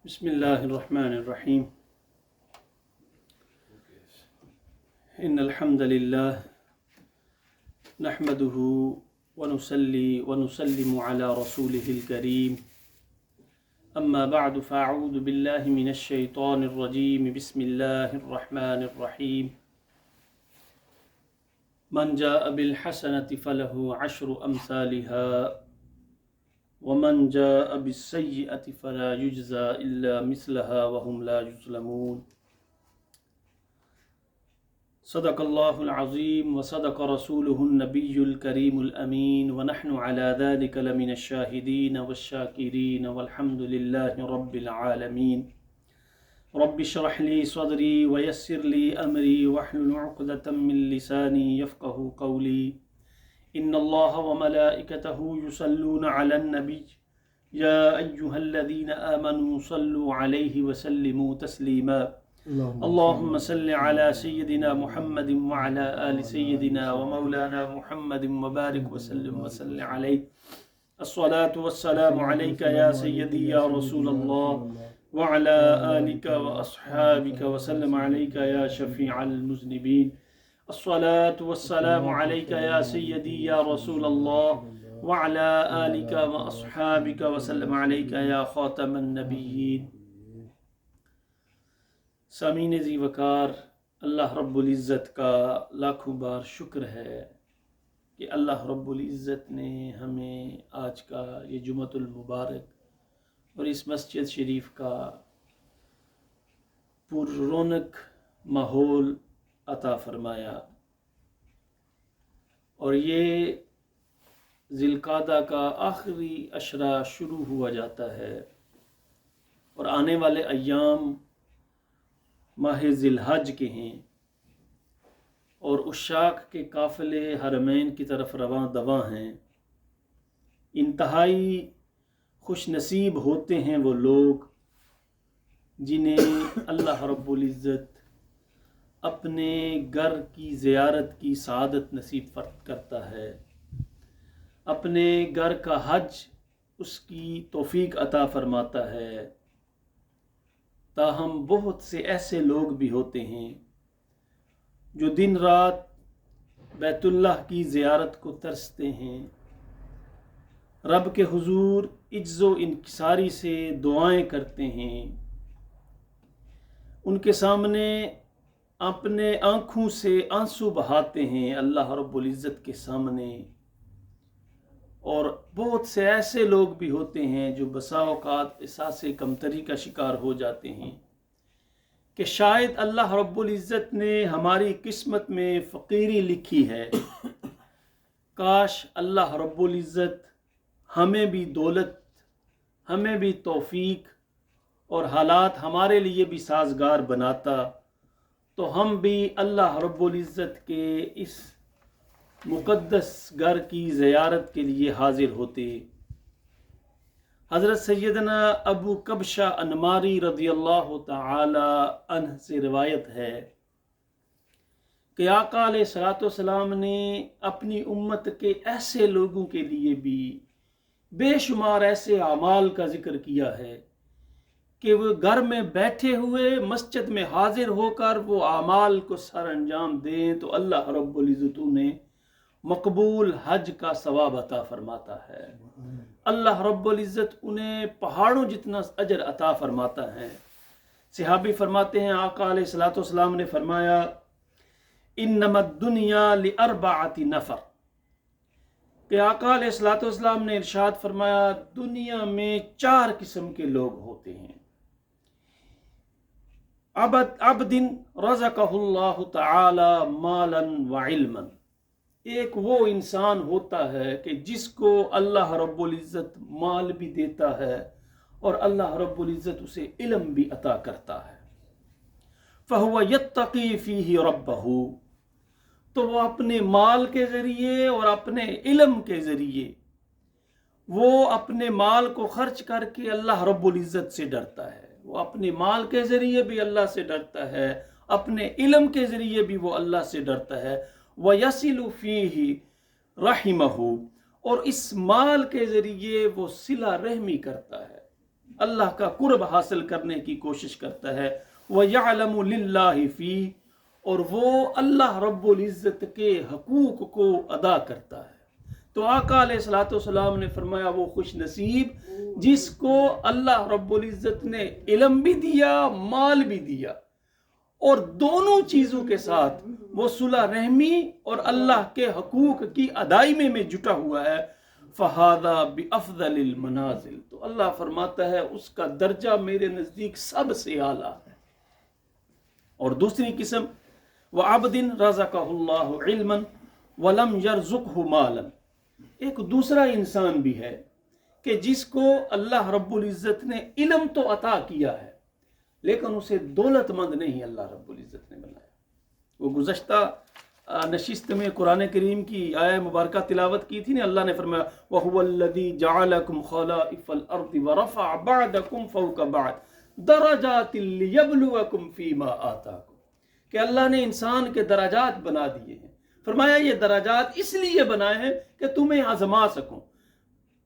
بسم الله الرحمن الرحيم. إن الحمد لله نحمده ونصلي ونسلم على رسوله الكريم. أما بعد فأعوذ بالله من الشيطان الرجيم. بسم الله الرحمن الرحيم. من جاء بالحسنة فله عشر أمثالها ومن جاء بالسيئة فلا يجزى إلا مثلها وهم لا يظلمون. صدق الله العظيم وصدق رسوله النبي الكريم الأمين ونحن على ذلك لمن الشاهدين والشاكرين والحمد لله رب العالمين. رب اشرح لي صدري ويسر لي أمري واحلل عقدة من لساني يفقه قولي. إن الله وملائكته يصلون على النبي يا أيها الذين آمنوا صلوا عليه وسلموا تسليما. اللهم صل على سيدنا محمد وعلى آل سيدنا ومولانا محمد وبارك وسلم عليه. الصلاة والسلام عليك يا سيدي يا رسول الله وعلى آلك وأصحابك وسلم عليك يا شفيع المذنبين. الصلاة والسلام عليك يا سيدي يا رسول الله وعلى آلك وأصحابك وسلم عليك يا خاتم النبيين. سامعین ذی وقار، اللہ رب العزت کا لاکھوں بار شکر ہے کہ اللہ رب العزت نے ہمیں آج کا یہ جمعۃ المبارک اور اس مسجد شریف کا پر رونق ماحول عطا فرمایا، اور یہ ذی القعدہ کا آخری عشرہ شروع ہوا جاتا ہے، اور آنے والے ایام ماہ ذی الحج کے ہیں، اور عشاق کے قافلے حرمین کی طرف رواں دواں ہیں۔ انتہائی خوش نصیب ہوتے ہیں وہ لوگ جنہیں اللہ رب العزت اپنے گھر کی زیارت کی سعادت نصیب کرتا ہے، اپنے گھر کا حج اس کی توفیق عطا فرماتا ہے۔ تاہم بہت سے ایسے لوگ بھی ہوتے ہیں جو دن رات بیت اللہ کی زیارت کو ترستے ہیں، رب کے حضور عجز و انکساری سے دعائیں کرتے ہیں، ان کے سامنے اپنے آنکھوں سے آنسو بہاتے ہیں اللہ رب العزت کے سامنے۔ اور بہت سے ایسے لوگ بھی ہوتے ہیں جو بسا اوقات احساس کمتری کا شکار ہو جاتے ہیں کہ شاید اللہ رب العزت نے ہماری قسمت میں فقیری لکھی ہے، کاش اللہ رب العزت ہمیں بھی دولت، ہمیں بھی توفیق اور حالات ہمارے لیے بھی سازگار بناتا تو ہم بھی اللہ رب العزت کے اس مقدس گھر کی زیارت کے لیے حاضر ہوتے۔ حضرت سیدنا ابو کبشہ انماری رضی اللہ تعالی عنہ سے روایت ہے کہ آقا علیہ الصلوۃ والسلام نے اپنی امت کے ایسے لوگوں کے لیے بھی بے شمار ایسے اعمال کا ذکر کیا ہے کہ وہ گھر میں بیٹھے ہوئے مسجد میں حاضر ہو کر وہ اعمال کو سر انجام دیں تو اللہ رب العزت نے مقبول حج کا ثواب عطا فرماتا ہے۔ اللہ رب العزت انہیں پہاڑوں جتنا اجر عطا فرماتا ہے۔ صحابی فرماتے ہیں آقا علیہ الصلوۃ والسلام نے فرمایا انما الدنیا لاربعۃ نفر، کہ آقا علیہ الصلوۃ والسلام نے ارشاد فرمایا دنیا میں 4 قسم کے لوگ ہوتے ہیں۔ عبد رزقہ اللہ تعالی مالا وعلما، ایک وہ انسان ہوتا ہے کہ جس کو اللہ رب العزت مال بھی دیتا ہے اور اللہ رب العزت اسے علم بھی عطا کرتا ہے۔ فَهُوَ يَتَّقِي فِيهِ رَبَّهُ، تو وہ اپنے مال کے ذریعے اور اپنے علم کے ذریعے وہ اپنے مال کو خرچ کر کے اللہ رب العزت سے ڈرتا ہے، وہ اپنے مال کے ذریعے بھی اللہ سے ڈرتا ہے، اپنے علم کے ذریعے بھی وہ اللہ سے ڈرتا ہے۔ وَيَصِلُ فِيهِ رَحِمَهُ، اور اس مال کے ذریعے وہ صلہ رحمی کرتا ہے، اللہ کا قرب حاصل کرنے کی کوشش کرتا ہے. وَيَعْلَمُ لِلَّهِ فِيهِ، اور وہ اللہ رب العزت کے حقوق کو ادا کرتا ہے. تو آقا علیہ الصلوۃ والسلام نے فرمایا وہ خوش نصیب جس کو اللہ رب العزت نے علم بھی دیا، مال بھی دیا، اور دونوں چیزوں کے ساتھ وہ صلح رحمی اور اللہ کے حقوق کی ادائیگی میں جٹا ہوا ہے. فَهَذَا بِأَفْضَلِ الْمَنَازِلِ، تو اللہ فرماتا ہے اس کا درجہ میرے نزدیک سب سے اعلیٰ ہے. اور دوسری قسم وَعَبْدٍ رَزَقَهُ اللَّهُ عِلْمًا وَلَمْ يَرْزُقْهُ مَالًا، ایک دوسرا انسان بھی ہے کہ جس کو اللہ رب العزت نے علم تو عطا کیا ہے لیکن اسے دولت مند نہیں اللہ رب العزت نے بنایا. وہ گزشتہ نشست میں قرآن کریم کی آیہ مبارکہ تلاوت کی تھی نا. اللہ نے فرمایا وَهُوَ الَّذِي جَعَلَكُمْ خَلَائِفَ الْأَرْضِ وَرَفَعَ بَعْضَكُمْ فَوْقَ بَعْضٍ دَرَجَاتٍ لِيَبْلُوَكُمْ فِي مَا آتَاكُمْ، کہ اللہ نے انسان کے درجات بنا دیے ہیں. فرمایا یہ درجات اس لیے بنائے ہیں کہ تمہیں آزما سکوں.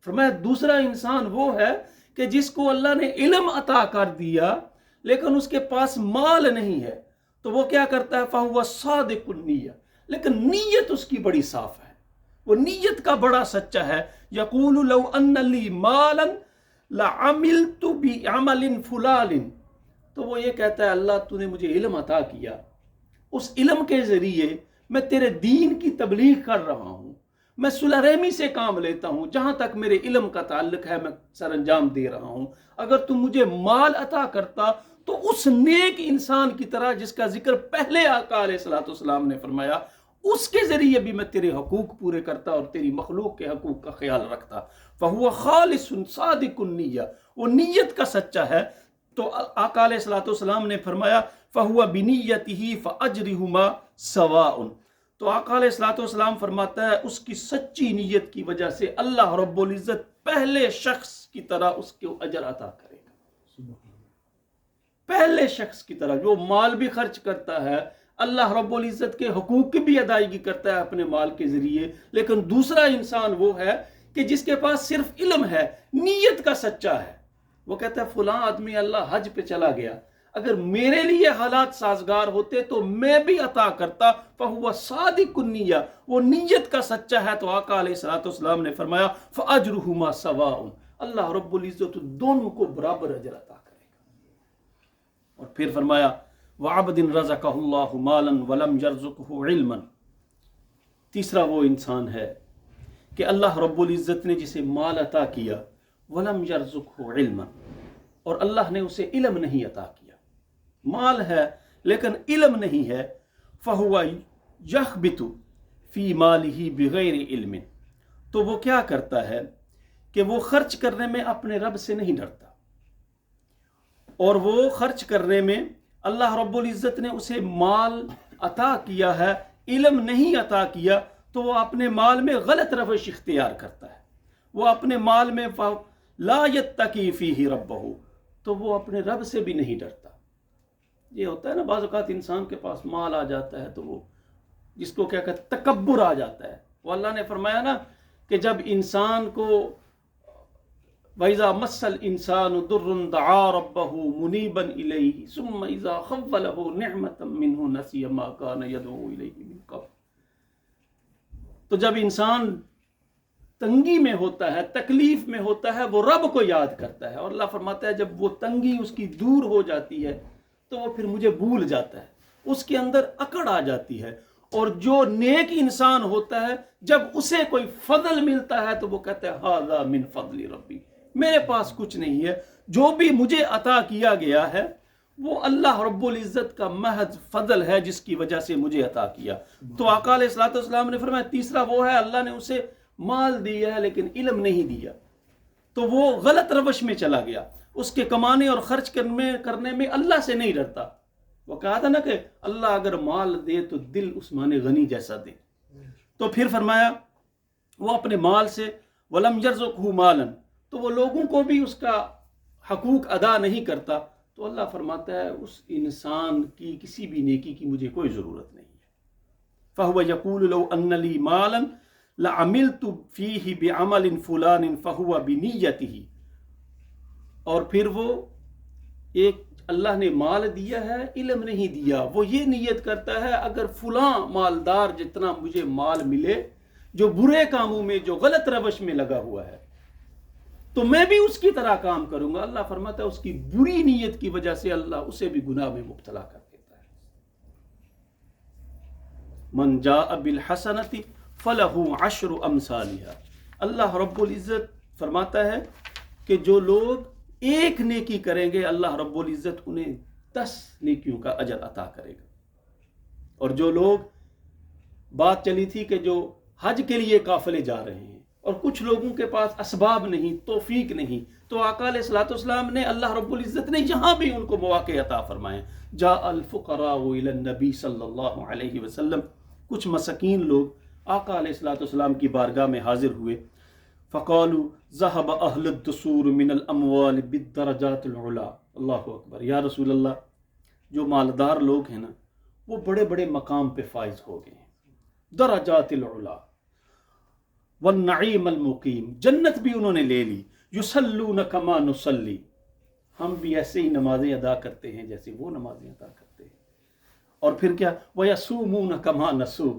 فرمایا دوسرا انسان وہ ہے کہ جس کو اللہ نے علم عطا کر دیا لیکن اس کے پاس مال نہیں ہے، تو وہ کیا کرتا ہے فَهُوَ صَادِقُ النِّيَّةِ، لیکن نیت اس کی بڑی صاف ہے، وہ نیت کا بڑا سچا ہے. يَقُولُ لَوْ أَنَّ لِي مَالًا لَعَمِلْتُ بِعَمَلٍ فُلَانٍ، تو وہ یہ کہتا ہے اللہ تو نے مجھے علم عطا کیا، اس علم کے ذریعے میں تیرے دین کی تبلیغ کر رہا ہوں، میں صلح رحمی سے کام لیتا ہوں، جہاں تک میرے علم کا تعلق ہے میں سر انجام دے رہا ہوں. اگر تم مجھے مال عطا کرتا تو اس نیک انسان کی طرح جس کا ذکر پہلے آقا علیہ الصلوۃ والسلام نے فرمایا، اس کے ذریعے بھی میں تیرے حقوق پورے کرتا اور تیری مخلوق کے حقوق کا خیال رکھتا. فَهُوَ خَالِصٌ صَادِقُ النِّيَّةِ، وہ نیت کا سچا ہے. تو آقا علیہ الصلوۃ والسلام نے فرمایا فَهُوَ بِنِيَّتِهِ فَأَجْرِهُمَا سَوَاءٌ، تو آقا علیہ الصلوۃ والسلام فرماتا ہے اس کی سچی نیت کی وجہ سے اللہ رب العزت پہلے شخص کی طرح اس کو اجر عطا کرے گا. پہلے شخص کی طرح جو مال بھی خرچ کرتا ہے، اللہ رب العزت کے حقوق کی بھی ادائیگی کرتا ہے اپنے مال کے ذریعے، لیکن دوسرا انسان وہ ہے کہ جس کے پاس صرف علم ہے، نیت کا سچا ہے. وہ کہتا ہے فلاں آدمی اللہ حج پہ چلا گیا، اگر میرے لیے حالات سازگار ہوتے تو میں بھی عطا کرتا. فَهُوَ صَادِقُ النِّيَّةِ، وہ نیت کا سچا ہے. تو آقا علیہ الصلوۃ والسلام نے فرمایا فَأَجْرُهُمَا سَوَاءٌ، اللہ رب العزت دونوں کو برابر اجر عطا کرے گا. اور پھر فرمایا وَعَبْدٍ رَزَقَهُ اللَّهُ مَالًا وَلَمْ يَرْزُقْهُ عِلْمًا، تیسرا وہ انسان ہے کہ اللہ رب العزت نے جسے مال عطا کیا وَلَمْ يَرْزُقْهُ عِلْمًا، اور اللہ نے اسے علم نہیں عطا کیا. مال ہے لیکن علم نہیں ہے. فَهُوَ يَخْبِتُ فِي مَالِهِ بِغَيْرِ عِلْمٍ، تو وہ کیا کرتا ہے کہ وہ خرچ کرنے میں اپنے رب سے نہیں ڈرتا، اور وہ خرچ کرنے میں اللہ رب العزت نے اسے مال عطا کیا ہے، علم نہیں عطا کیا، تو وہ اپنے مال میں غلط روش اختیار کرتا ہے. وہ اپنے مال میں لا يتقی فیہ ربہ، تو وہ اپنے رب سے بھی نہیں ڈرتا. یہ ہوتا ہے نا بعض اوقات انسان کے پاس مال آ جاتا ہے تو وہ جس کو کیا کہتے ہیں تکبر آ جاتا ہے. وہ اللہ نے فرمایا نا کہ جب انسان کو وَإِذَا مَسَّ الْإِنسَانُ ضُرٌّ دَعَا رَبَّهُ مُنِيبًا إِلَيْهِ ثُمَّ إِذَا خَوَّلَهُ نِعْمَةً مِّنْهُ نَسِيَ مَا كَانَ يَدْعُو إِلَيْهِ مِن قَبْلُ. تو جب انسان تنگی میں ہوتا ہے، تکلیف میں ہوتا ہے، وہ رب کو یاد کرتا ہے، اور اللہ فرماتا ہے جب وہ تنگی اس کی دور ہو جاتی ہے تو وہ پھر مجھے بھول جاتا ہے، اس کے اندر اکڑ آ جاتی ہے. اور جو نیک انسان ہوتا ہے جب اسے کوئی فضل ملتا ہے تو وہ کہتا ہے ھذا من فضل ربی، میرے پاس کچھ نہیں ہے، جو بھی مجھے عطا کیا گیا ہے وہ اللہ رب العزت کا محض فضل ہے جس کی وجہ سے مجھے عطا کیا. تو آقا علیہ الصلوۃ والسلام نے فرمایا تیسرا وہ ہے اللہ نے اسے مال دیا ہے لیکن علم نہیں دیا، تو وہ غلط روش میں چلا گیا، اس کے کمانے اور خرچ کرنے میں اللہ سے نہیں ڈرتا. وہ کہا تھا نا کہ اللہ اگر مال دے تو دل عثمان غنی جیسا دے. تو پھر فرمایا وہ اپنے مال سے وَلَمْ يَرْزُقْهُ مَالًا، تو وہ لوگوں کو بھی اس کا حقوق ادا نہیں کرتا. تو اللہ فرماتا ہے اس انسان کی کسی بھی نیکی کی مجھے کوئی ضرورت نہیں ہے. فَهُوَ يَقُولُ لَوْ أَنَّ لِي مَالًا لَعَمِلْتُ فِيهِ بِعَمَلٍ فُلَانٍ فَهُوَ بِنِيَّتِهِ، اور پھر وہ ایک اللہ نے مال دیا ہے، علم نہیں دیا، وہ یہ نیت کرتا ہے اگر فلاں مالدار جتنا مجھے مال ملے جو برے کاموں میں، جو غلط روش میں لگا ہوا ہے، تو میں بھی اس کی طرح کام کروں گا. اللہ فرماتا ہے اس کی بری نیت کی وجہ سے اللہ اسے بھی گناہ میں مبتلا کر دیتا ہے. من جاء بالحسنۃ فلہ عشر امثالها. اللہ رب العزت فرماتا ہے کہ جو لوگ ایک نیکی کریں گے اللہ رب العزت انہیں 10 نیکیوں کا اجر عطا کرے گا. اور جو لوگ بات چلی تھی کہ جو حج کے لیے قافلے جا رہے ہیں اور کچھ لوگوں کے پاس اسباب نہیں، توفیق نہیں، تو آقا علیہ الصلوۃ والسلام نے، اللہ رب العزت نے جہاں بھی ان کو مواقع عطا فرمائے. جاء الفقراء الى النبی صلی اللہ علیہ وسلم. کچھ مسکین لوگ آقا علیہ الصلوۃ والسلام کی بارگاہ میں حاضر ہوئے. فقالوا ذهب اہل الدثور من الاموال بالدرجات العلا. اللہ اکبر. یا رسول اللہ، جو مالدار لوگ ہیں نا وہ بڑے بڑے مقام پہ فائز ہو گئے ہیں. درجات العلا والنعیم المقیم. جنت بھی انہوں نے لے لی. یصلون کما نصلی. ہم بھی ایسے ہی نمازیں ادا کرتے ہیں جیسے وہ نمازیں ادا کرتے ہیں. اور پھر کیا؟ ویصومون کما نصوم.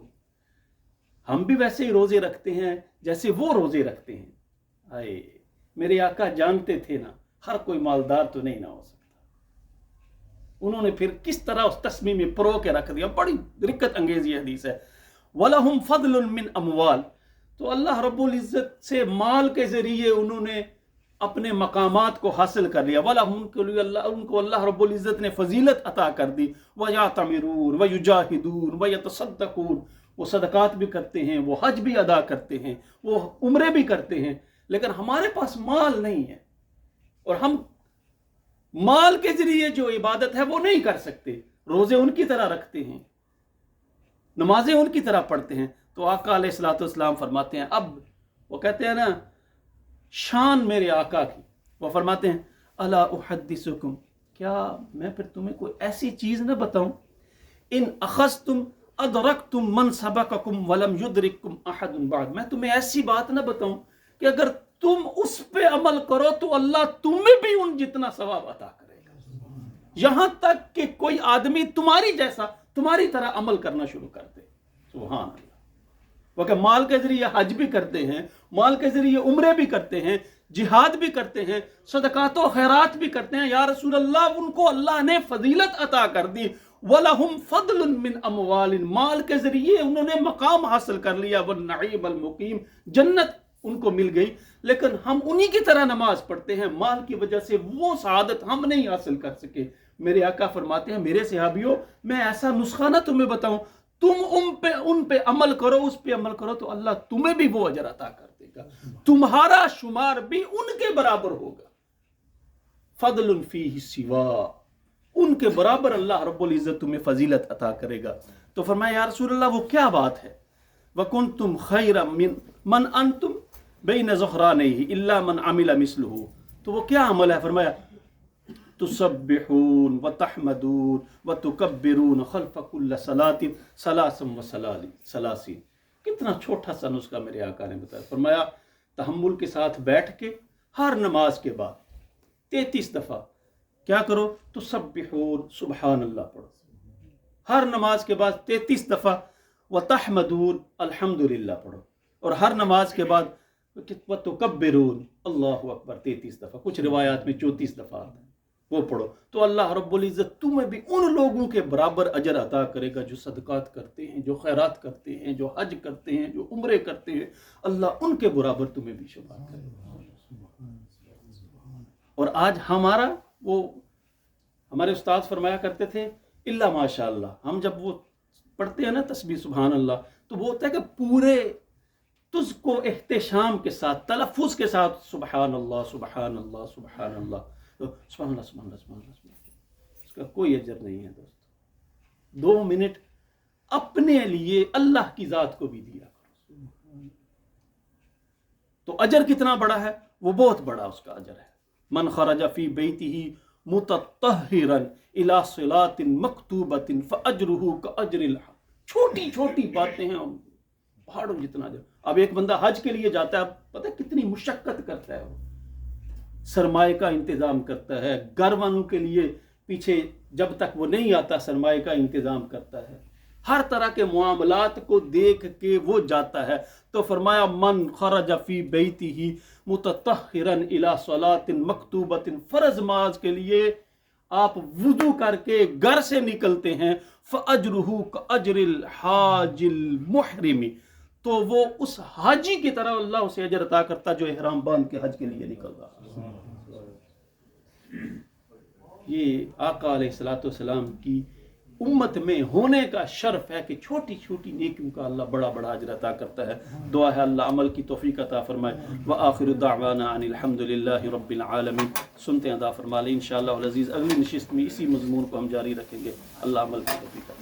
ہم بھی ویسے ہی روزے رکھتے ہیں جیسے وہ روزے رکھتے ہیں. آئے میرے آقا جانتے تھے نا ہر کوئی مالدار تو نہیں نہ ہو سکتا. انہوں نے پھر کس طرح اس تصمیم میں پرو کے رکھ دیا. بڑی رکت انگیز یہ حدیث ہے. وَلَهُمْ فَضْلٌ مِّنْ أَمْوَالٍ. تو اللہ رب العزت سے مال کے ذریعے انہوں نے اپنے مقامات کو حاصل کر لیا. وَلَهُمْ ان کو اللہ رب العزت نے فضیلت عطا کر دی. وَيَعْتَمِرُونَ وَيُجَاهِدُونَ وَيَتَصَدَّقُونَ. وہ صدقات بھی کرتے ہیں، وہ حج بھی ادا کرتے ہیں، وہ عمرے بھی کرتے ہیں. لیکن ہمارے پاس مال نہیں ہے اور ہم مال کے ذریعے جو عبادت ہے وہ نہیں کر سکتے. روزے ان کی طرح رکھتے ہیں، نمازیں ان کی طرح پڑھتے ہیں. تو آقا علیہ الصلوۃ والسلام فرماتے ہیں، اب وہ کہتے ہیں نا شان میرے آقا کی، وہ فرماتے ہیں الا احدثکم، کیا میں پھر تمہیں کوئی ایسی چیز نہ بتاؤں، ان اخذتم ادرکتم من سبقکم ولم یدرککم احد بعد. میں تمہیں ایسی بات نہ بتاؤں کہ اگر تم اس پہ عمل کرو تو اللہ تمہیں بھی ان جتنا ثواب عطا کرے گا، یہاں تک کہ کوئی آدمی تمہاری جیسا، تمہاری طرح عمل کرنا شروع کر دے. سبحان اللہ. وہ کہ مال کے ذریعے حج بھی کرتے ہیں، مال کے ذریعے عمرے بھی کرتے ہیں، جہاد بھی کرتے ہیں، صدقات و خیرات بھی کرتے ہیں. یا رسول اللہ، ان کو اللہ نے فضیلت عطا کر دی. وَلَهُمْ فَضْلٌ مِّنْ أَمْوَالٍ. مال کے ذریعے انہوں نے مقام حاصل کر لیا. وَالنَّعِيمَ الْمُقِيمِ. جنت ان کو مل گئی. لیکن ہم انہی کی طرح نماز پڑھتے ہیں، مال کی وجہ سے وہ سعادت ہم نہیں حاصل کر سکے. میرے آقا فرماتے ہیں میرے صحابیوں، میں ایسا نسخہ نہ تمہیں بتاؤں، تم ان پہ عمل کرو، اس پہ عمل کرو تو اللہ تمہیں بھی وہ اجر عطا کر دے گا، تمہارا شمار بھی ان کے برابر ہوگا. فضل فیہ سوا. ان کے برابر اللہ رب العزت تمہیں فضیلت عطا کرے گا. تو فرمایا یا رسول اللہ وہ کیا بات ہے؟ وَكُنْتُمْ خَيْرًا مِّن أَنْتُمْ بَيْنَ ظَهْرَانَيْهِ إِلَّا مَنْ عَمِلَ مِثْلُهُ. تو وہ کیا عمل ہے؟ فرمایا تسبحون وتحمدون وتکبرون خلف كل صلاة ثلاثا وثلاثین. کتنا چھوٹا سا نسخہ میرے آقا نے بتایا. فرمایا تحمل کے ساتھ بیٹھ کے ہر نماز کے بعد 33 دفعہ کیا کرو؟ تسبحون، سبحان اللہ پڑھو. ہر نماز کے بعد 33 دفعہ وتحمدون، الحمدللہ پڑھو. اور ہر نماز کے بعد وتکبرون، اللہ اکبر 33 دفعہ. کچھ روایات میں 34 دفعہ آتا ہے، وہ پڑھو. تو اللہ رب العزت تمہیں بھی ان لوگوں کے برابر اجر عطا کرے گا جو صدقات کرتے ہیں، جو خیرات کرتے ہیں، جو حج کرتے ہیں، جو عمرے کرتے ہیں. اللہ ان کے برابر تمہیں بھی شمار کرے گا. اور آج ہمارے استاد فرمایا کرتے تھے الا ماشاء اللہ. ہم جب وہ پڑھتے ہیں نا تسبیح سبحان اللہ، تو وہ ہوتا ہے کہ پورے تجھ کو احتشام کے ساتھ، تلفظ کے ساتھ سبحان اللہ سبحان اللہ سبحان اللہ. تو سبحان اللہ سبحان اللہ سبحان اللہ، اس کا کوئی اجر نہیں ہے دوست. 2 منٹ اپنے لیے اللہ کی ذات کو بھی دیا کرو. تو اجر کتنا بڑا ہے؟ وہ بہت بڑا اس کا اجر ہے. من خرج فی بیتہ متطہرا الی صلاۃ مکتوبۃ فاجرہ کاجر الحج. چھوٹی چھوٹی باتیں ہیں، پہاڑوں جتنا اجر. اب ایک بندہ حج کے لیے جاتا ہے، پتہ کتنی مشقت کرتا ہے وہ. سرمایہ کا انتظام کرتا ہے، گھر والوں کے لیے پیچھے جب تک وہ نہیں آتا سرمایہ کا انتظام کرتا ہے، ہر طرح کے معاملات کو دیکھ کے وہ جاتا ہے۔ تو فرمایا من خرج فی بیتہ متطہرا الی صلاۃ مکتوبۃ، فرض نماز کے لیے آپ وضو کر کے گھر سے نکلتے ہیں، فاجرہ کاجر الحاج المحرم، تو وہ اس حاجی کی طرح اللہ اسے اجر عطا کرتا جو احرام باندھ کے حج کے لیے نکل رہا ہے۔ یہ آقا علیہ السلام کی امت میں ہونے کا شرف ہے کہ چھوٹی چھوٹی نیکیوں کا اللہ بڑا بڑا اجر عطا کرتا ہے۔ دعا ہے اللہ عمل کی توفیق عطا فرمائے۔ وآخر دعوانا ان الحمد للہ رب العالمین۔ سنتے ہیں، عطا فرما لیں انشاءاللہ العزیز۔ اگلی نشست میں اسی مضمون کو ہم جاری رکھیں گے۔ اللہ عمل کی توفیق عطا